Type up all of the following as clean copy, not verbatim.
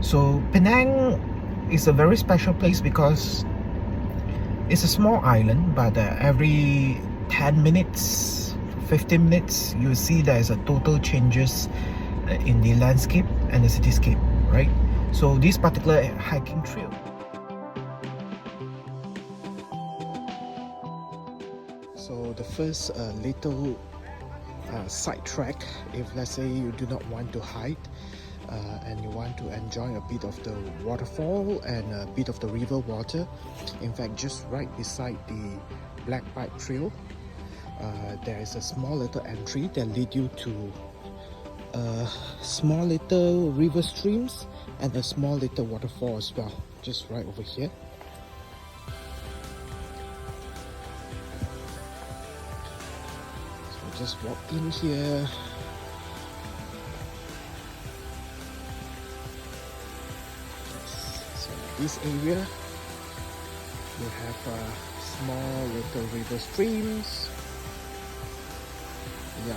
So Penang is a very special place because it's a small island, but every 10 minutes, 15 minutes, you see there's a total changes in the landscape and the cityscape, right? So this particular hiking trail, so the first little side track, if let's say you do not want to hike and you want to enjoy a bit of the waterfall and a bit of the river water, in fact just right beside the Black Pipe Trail, there is a small little entry that lead you to small little river streams and a small little waterfall as well, just right over here. So just walk in here. So this area you have small little river streams, yeah,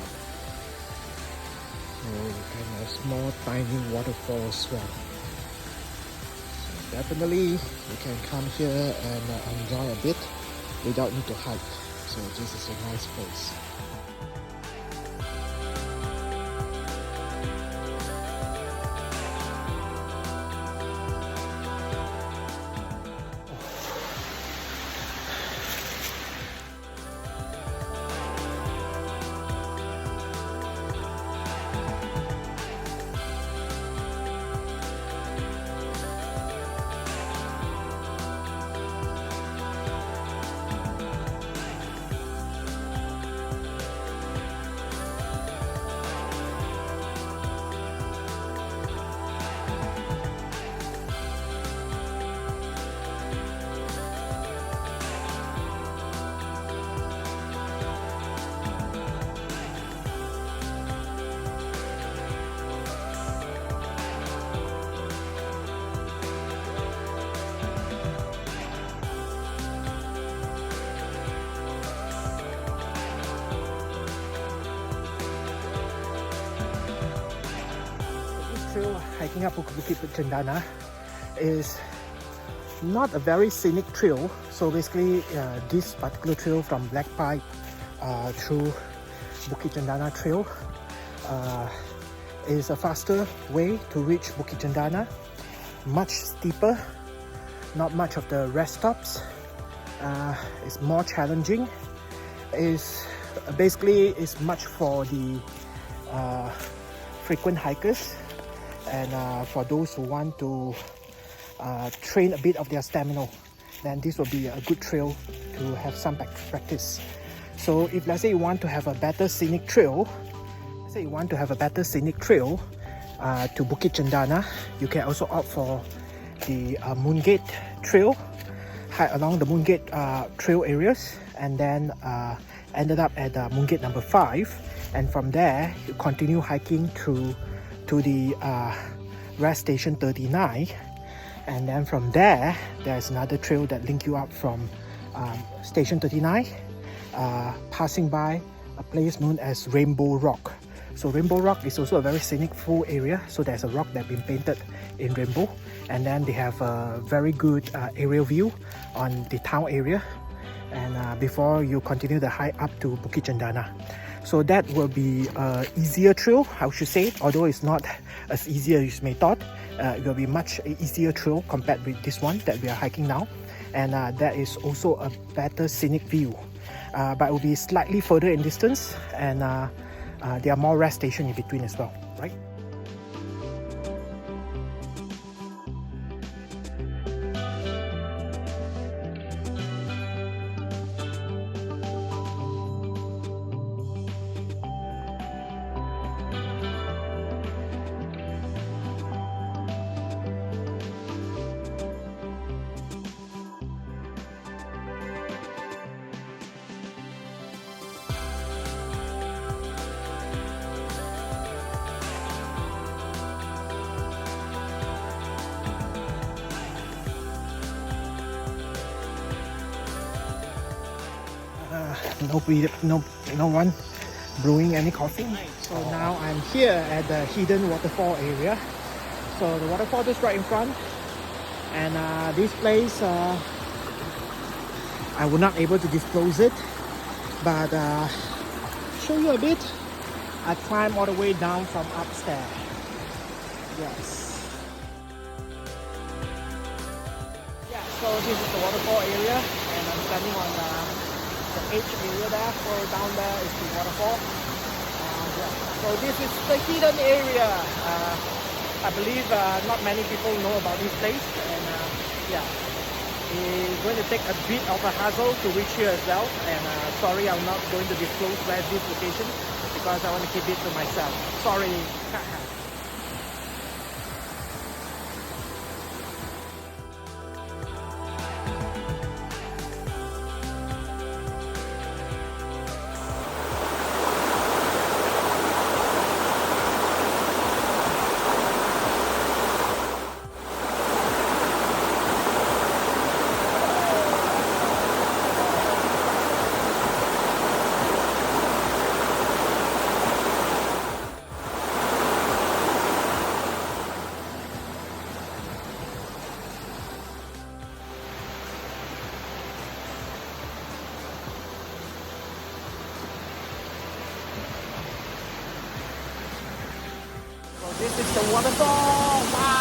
and a small tiny waterfall as well. So definitely you can come here and enjoy a bit without need to hike. So this is a nice place. Trail hiking up Bukit Cendana is not a very scenic trail. So basically this particular trail from Black Pipe through Bukit Cendana trail is a faster way to reach Bukit Cendana, much steeper, not much of the rest stops, it's more challenging, is basically is much for the frequent hikers and for those who want to train a bit of their stamina, then this will be a good trail to have some practice. So if let's say you want to have a better scenic trail, to Bukit Cendana, you can also opt for the Moongate Trail, hike along the Moongate trail areas, and then ended up at Moongate number 5, and from there you continue hiking to the rest station 39, and then from there there's another trail that link you up from station 39, passing by a place known as Rainbow Rock. So Rainbow Rock is also a very scenic full area, so there's a rock that's been painted in rainbow, and then they have a very good aerial view on the town area, and before you continue the hike up to Bukit Cendana. So that will be an easier trail, I should say, although it's not as easy as you may thought. It will be much easier trail compared with this one that we are hiking now, and that is also a better scenic view, but it will be slightly further in distance, and there are more rest stations in between as well, right? No one brewing any coffee. So now I'm here at the hidden waterfall area. So the waterfall is right in front, and this place I was not able to disclose it, but show you a bit. I climbed all the way down from upstairs. Yes. Yeah, so this is the waterfall area, and I'm standing on the edge area there. So down there is the waterfall. Yeah. So this is the hidden area. I believe not many people know about this place, and yeah, it's going to take a bit of a hassle to reach here as well. And sorry, I'm not going to disclose where this location because I want to keep it to myself. Sorry. This is the waterfall. Wow.